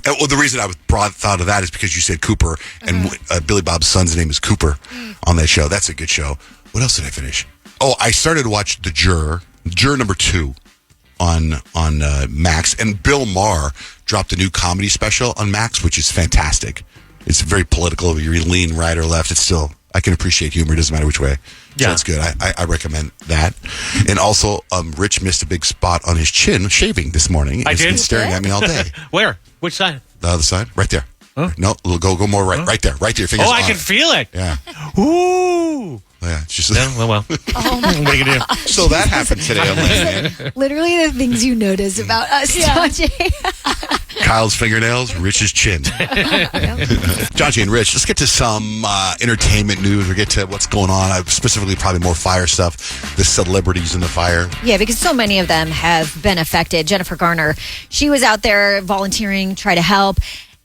Well, the reason I thought of that is because you said Cooper, and Billy Bob's son's name is Cooper on that show. That's a good show. What else did I finish? Oh, I started to watch The Juror number 2 on Max, and Bill Maher dropped a new comedy special on Max, which is fantastic. It's very political. If you lean right or left, it's still, I can appreciate humor. It doesn't matter which way. So Yeah. it's good. I recommend that. And also, Rich missed a big spot on his chin shaving this morning. I He's did? been staring at me all day. Where? Which side? The other side, right there. Huh? No, go more right. Right there. Right there. Your fingers Oh, I on can it. feel it. Yeah. Ooh. Yeah. It's just. Yeah, well. Oh my What are you going to do? So that happened today on Landman. Literally the things you notice about us, Tajay. Kyle's fingernails, Rich's chin. Johnny and Rich, let's get to some entertainment news or get to what's going on. Specifically, probably more fire stuff, the celebrities in the fire. Yeah, because so many of them have been affected. Jennifer Garner, she was out there volunteering, try to help.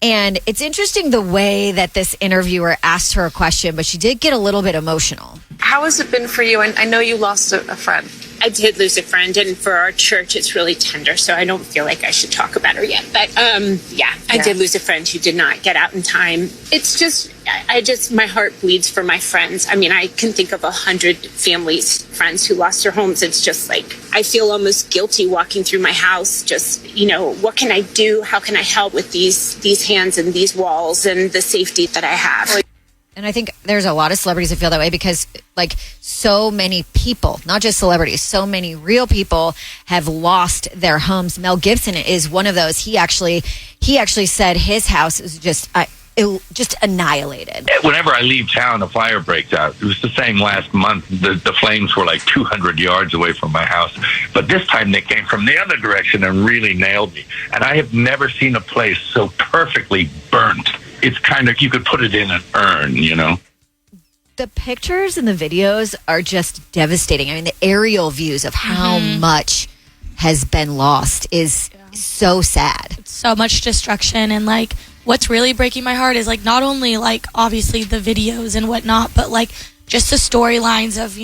And it's interesting the way that this interviewer asked her a question, but she did get a little bit emotional. How has it been for you? And I know you lost a friend. I did lose a friend, and for our church, it's really tender, so I don't feel like I should talk about her yet. But I did lose a friend who did not get out in time. It's just, my heart bleeds for my friends. I mean, I can think of 100 friends who lost their homes. It's just like, I feel almost guilty walking through my house. Just, what can I do? How can I help with these hands and these walls and the safety that I have? And I think there's a lot of celebrities that feel that way because, like, so many people, not just celebrities, so many real people have lost their homes. Mel Gibson is one of those. He actually said his house is just annihilated. Whenever I leave town, a fire breaks out. It was the same last month. The flames were like 200 yards away from my house. But this time they came from the other direction and really nailed me. And I have never seen a place so perfectly burnt. It's kind of, you could put it in an urn, The pictures and the videos are just devastating. I mean, the aerial views of how much has been lost is so sad. So much destruction. And like, what's really breaking my heart is like, not only like obviously the videos and whatnot, but like just the storylines of,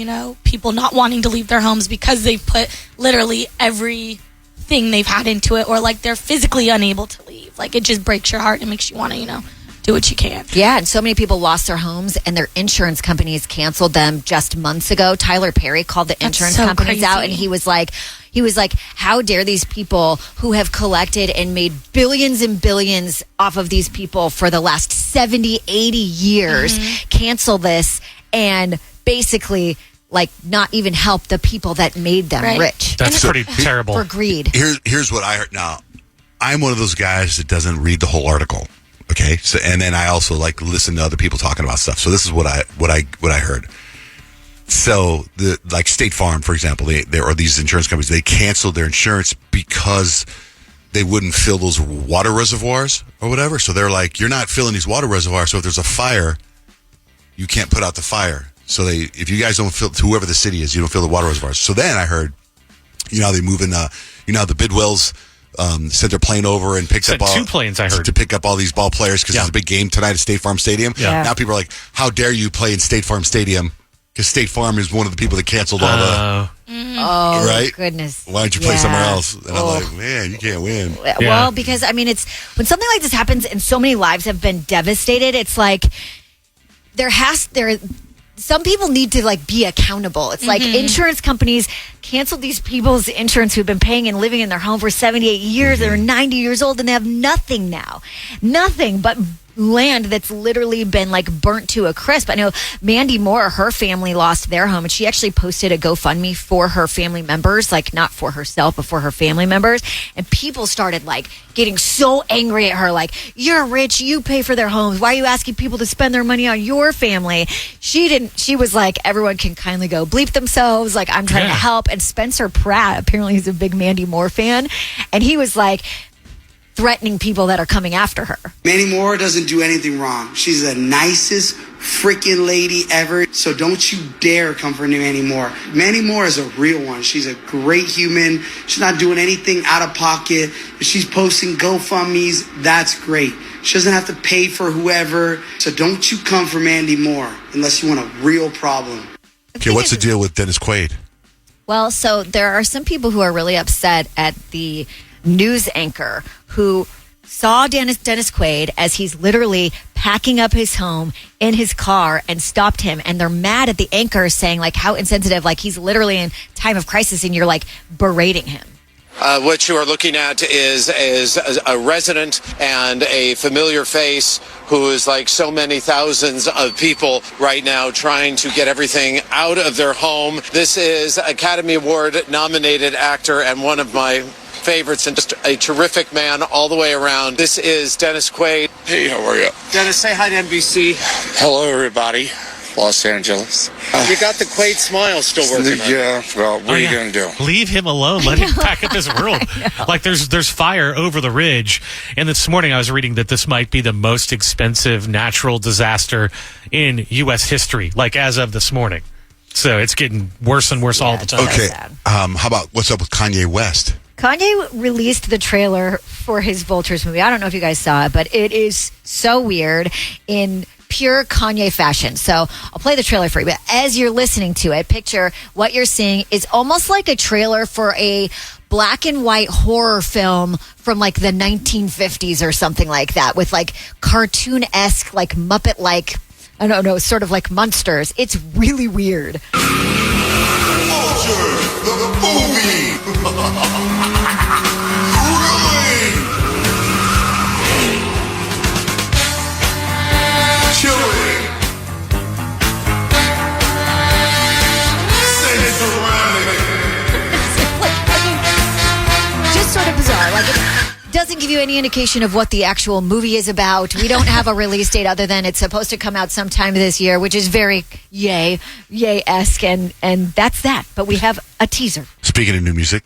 people not wanting to leave their homes because they've put literally everything they've had into it, or like they're physically unable to leave. Like, it just breaks your heart and makes you want to, do what you can. Yeah, and so many people lost their homes and their insurance companies canceled them just months ago. Tyler Perry called the insurance companies out, and he was like, He was like, how dare these people who have collected and made billions and billions off of these people for the last 70, 80 years cancel this and basically like not even help the people that made them rich. That's pretty terrible. For greed. Here's what I heard. Now, I'm one of those guys that doesn't read the whole article. Okay, so and then I also like listen to other people talking about stuff. So this is what I heard. So like State Farm, for example, there are these insurance companies. They canceled their insurance because they wouldn't fill those water reservoirs or whatever. So they're like, you're not filling these water reservoirs. So if there's a fire, you can't put out the fire. So if you guys don't fill, whoever the city is, you don't fill the water reservoirs. So then I heard, how they move in, the Bidwells sent their plane over and picked up 2 planes, I heard. To pick up all these ball players because there's a big game tonight at State Farm Stadium. Yeah. Now people are like, how dare you play in State Farm Stadium? Because State Farm is one of the people that canceled all the... Oh, right? Goodness. Why don't you play somewhere else? And I'm like, man, you can't win. Well, because, it's when something like this happens and so many lives have been devastated, it's like some people need to like be accountable. It's like insurance companies canceled these people's insurance who've been paying and living in their home for 78 years. They're 90 years old and they have nothing now. Nothing but land that's literally been like burnt to a crisp. I know Mandy Moore, her family lost their home and she actually posted a GoFundMe for her family members, like not for herself, but for her family members. And people started like getting so angry at her, like, you're rich, you pay for their homes. Why are you asking people to spend their money on your family? She was like, everyone can kindly go bleep themselves. Like, I'm trying to help. And Spencer Pratt, apparently he's a big Mandy Moore fan. And he was like, threatening people that are coming after her. Mandy Moore doesn't do anything wrong. She's the nicest freaking lady ever. So don't you dare come for Mandy Moore. Mandy Moore is a real one. She's a great human. She's not doing anything out of pocket. If she's posting GoFundMes, that's great. She doesn't have to pay for whoever. So don't you come for Mandy Moore unless you want a real problem. Okay, what's the deal with Dennis Quaid? Well, so there are some people who are really upset at the news anchor who saw Dennis Quaid as he's literally packing up his home in his car and stopped him. And they're mad at the anchor saying like how insensitive, like he's literally in time of crisis and you're like berating him. What you are looking at is a resident and a familiar face who is like so many thousands of people right now trying to get everything out of their home. This is Academy Award nominated actor and one of my favorites and just a terrific man all the way around. This is Dennis Quaid. Hey, how are you? Dennis, say hi to NBC. Hello, everybody. Los Angeles. You got the Quaid smile still working on. Yeah, well, what are you going to do? Leave him alone. Let him pack up his world. Like there's fire over the ridge. And this morning I was reading that this might be the most expensive natural disaster in U.S. history, like as of this morning. So it's getting worse and worse all the time. Okay, how about what's up with Kanye West? Kanye released the trailer for his Vultures movie. I don't know if you guys saw it, but it is so weird in pure Kanye fashion. So I'll play the trailer for you. But as you're listening to it, picture what you're seeing is almost like a trailer for a black and white horror film from like the 1950s or something like that with like cartoon-esque, like Muppet-like, I don't know, sort of like monsters. It's really weird. Vulture, the movie. Chilling. Just sort of bizarre. Like it doesn't give you any indication of what the actual movie is about. We don't have a release date other than it's supposed to come out sometime this year, which is very yay-esque, and that's that. But we have a teaser. Speaking of new music,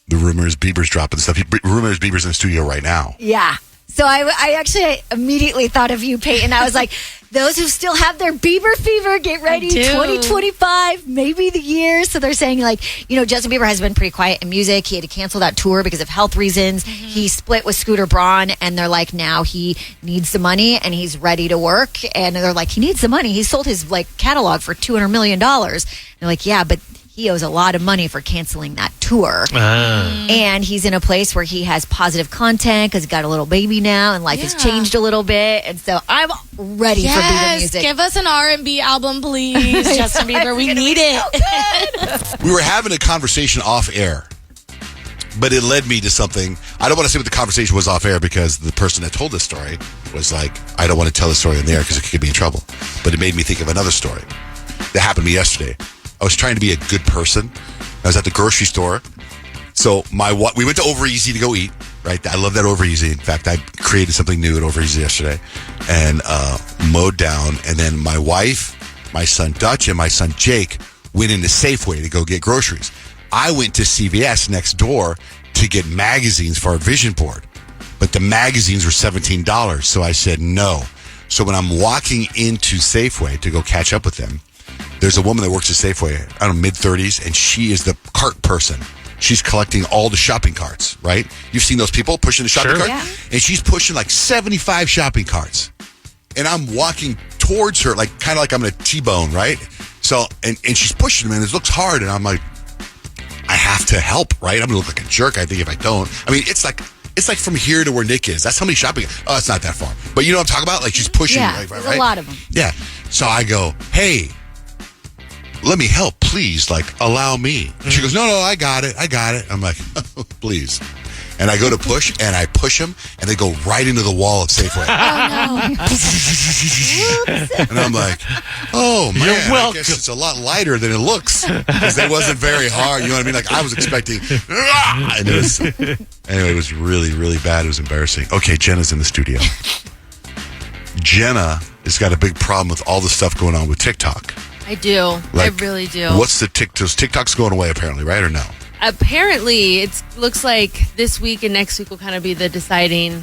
the rumor is Bieber's dropping stuff. Rumor is Bieber's in the studio right now. Yeah. So I actually immediately thought of you, Peyton. I was like, those who still have their Bieber fever, get ready. 2025, maybe the year. So they're saying, like, Justin Bieber has been pretty quiet in music. He had to cancel that tour because of health reasons. He split with Scooter Braun, and they're like, now he needs the money and he's ready to work. And they're like, he needs the money. He sold his catalog for $200 million. And they're like, yeah, but he owes a lot of money for canceling that tour. And he's in a place where he has positive content because he's got a little baby now and life has changed a little bit. And so I'm ready for Bieber music. Give us an R&B album, please, Justin Bieber. We need it. We were having a conversation off air But it led me to something. I don't want to say what the conversation was off air because the person that told this story was like, I don't want to tell the story on the air because it could get me in trouble. But it made me think of another story that happened to me yesterday. I was trying to be a good person. I was at the grocery store. So we went to Over Easy to go eat, right? I love that Over Easy. In fact, I created something new at Over Easy yesterday and mowed down. And then my wife, my son Dutch, and my son Jake went into Safeway to go get groceries. I went to CVS next door to get magazines for our vision board. But the magazines were $17. So I said no. So when I'm walking into Safeway to go catch up with them, there's a woman that works at Safeway, I don't know, mid-30s, and she is the cart person. She's collecting all the shopping carts, right? You've seen those people pushing the shopping cart? Yeah. And she's pushing like 75 shopping carts. And I'm walking towards her, like kind of like I'm in a T-bone, right? So, and she's pushing them, and it looks hard, and I'm like, I have to help, right? I'm going to look like a jerk, I think, if I don't. I mean, it's like from here to where Nick is. That's how many shopping... Oh, it's not that far. But you know what I'm talking about? Like, she's pushing. Yeah, right? there's a lot of them. Yeah. So I go, hey, let me help, please. Like, allow me. And she goes, no, I got it. I'm like, oh, please. And I go to push, and I push them, and they go right into the wall of Safeway. Oh, no. And I'm like, oh, man, You're I guess it's a lot lighter than it looks. Because it wasn't very hard. You know what I mean? Like, I was expecting, and anyway, it was really, really bad. It was embarrassing. Okay, Jenna's in the studio. Jenna has got a big problem with all the stuff going on with TikTok. I do. I really do. What's the TikTok's going away, apparently, right, or no? Apparently, it looks like this week and next week will kind of be the deciding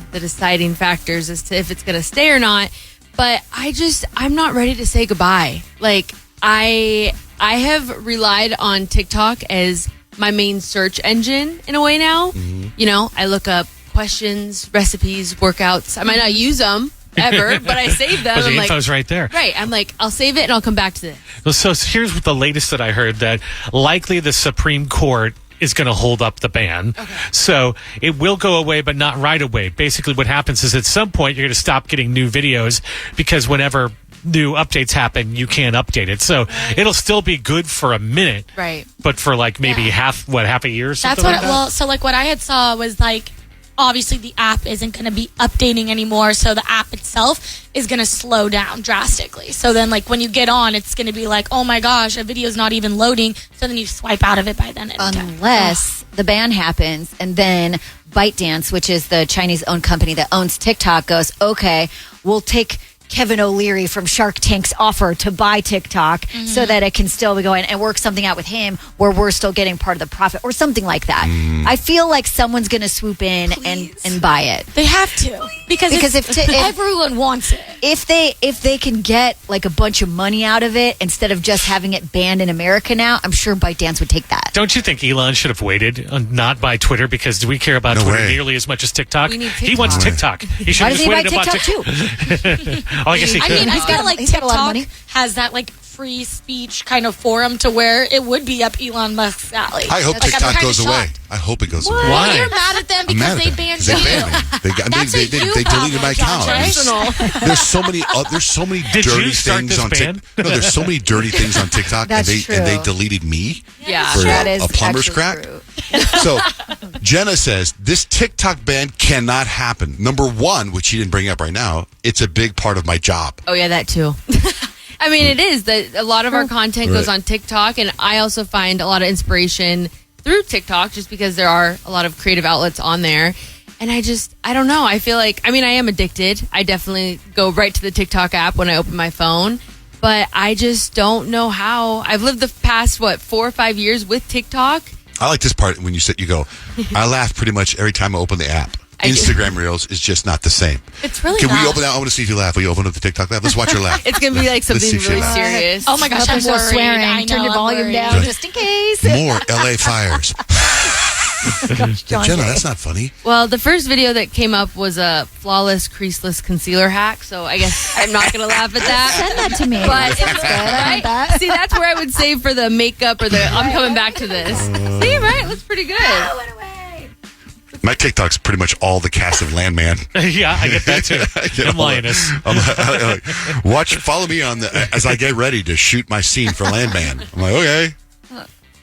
factors as to if it's going to stay or not. But I'm not ready to say goodbye. Like, I have relied on TikTok as my main search engine in a way now. Mm-hmm. You know, I look up questions, recipes, workouts. I might not use them ever, but I save them. The info's right there. Right. I'm like, I'll save it and I'll come back to this. So here's the latest that I heard, that likely the Supreme Court is going to hold up the ban. Okay. So it will go away, but not right away. Basically what happens is at some point you're going to stop getting new videos because whenever new updates happen, you can't update it. So it'll still be good for a minute. Right. But for like maybe half a year or something like that? Well, so like what I had saw was like, obviously the app isn't going to be updating anymore, so the app itself is going to slow down drastically. So then like when you get on, it's going to be like, oh my gosh, a video's not even loading, so then you swipe out of it by then. Unless the ban happens and then ByteDance, which is the Chinese-owned company that owns TikTok, goes, okay, we'll take Kevin O'Leary from Shark Tank's offer to buy TikTok so that it can still be going, and work something out with him where we're still getting part of the profit or something like that. I feel like someone's going to swoop in and buy it. They have to because if everyone wants it. If they can get like a bunch of money out of it instead of just having it banned in America now, I'm sure ByteDance would take that. Don't you think Elon should have waited on not buy Twitter? Because do we care about Twitter nearly as much as TikTok? We need He wants TikTok. He should have just waited to buy TikTok. Oh, I guess he could. I feel like TikTok has that like free speech kind of forum to where it would be up Elon Musk's alley. I hope TikTok goes away. I hope it goes away. Why? You're mad at them because they banned you. They deleted my account. There's so many dirty things on TikTok. No, there's so many dirty things on TikTok, and they deleted me for a plumber's crack. So Jenna says this TikTok ban cannot happen. Number one, which she didn't bring up right now, it's a big part of my job. Oh yeah, that too. I mean, it is that a lot of our content goes on TikTok, and I also find a lot of inspiration through TikTok just because there are a lot of creative outlets on there. And I don't know. I feel like, I mean, I am addicted. I definitely go right to the TikTok app when I open my phone, but I just don't know how. I've lived the past, 4 or 5 years with TikTok. I like this part when you go, I laugh pretty much every time I open the app. Instagram Reels is just not the same. It's really Can not. we open that? I want to see if you laugh. Will you open up the TikTok app? Let's watch her laugh. It's going to be like something really serious. Oh my gosh, I'm so worried. swearing. Turn your volume down just in case. More LA fires. Jenna, that's not funny. Well, the first video that came up was a flawless, creaseless concealer hack, so I guess I'm not going to laugh at that. Send that to me. But it's right? That. See, that's where I would save for the makeup or I'm coming back to this. See, right? Looks pretty good. My TikTok's pretty much all the cast of Landman. Yeah, I get that too. And Lioness. Follow me on as I get ready to shoot my scene for Landman. I'm like, okay.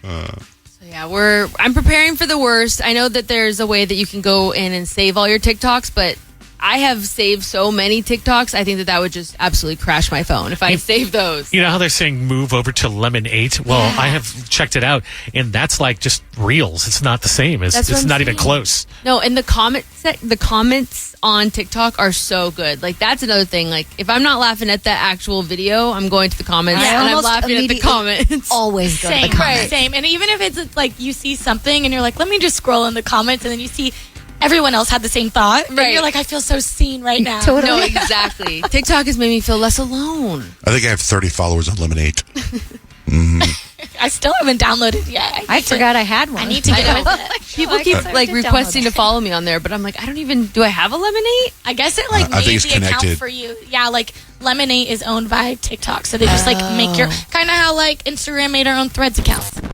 So Yeah, I'm preparing for the worst. I know that there's a way that you can go in and save all your TikToks, but I have saved so many TikToks. I think that would just absolutely crash my phone if I save those. You know how they're saying move over to Lemon 8? Well, I have checked it out, and that's like just Reels. It's not the same. It's not even close. No, and the comments on TikTok are so good. Like, that's another thing. Like, if I'm not laughing at the actual video, I'm going to the comments and I'm laughing at the comments. Always go to Same, the comments. Same. And even if it's like you see something and you're like, let me just scroll in the comments, and then you see everyone else had the same thought. Right. And you're like, I feel so seen right now. Totally. No, exactly. TikTok has made me feel less alone. I think I have 30 followers on Lemonade. I still haven't downloaded it yet. I forgot I had one. I need to get on it. People keep requesting to follow me on there, but I'm like, do I have a Lemonade? I guess it I made think it's the account connected. for you. Yeah, like Lemonade is owned by TikTok, so they just make your kind of how like Instagram made our own Threads account.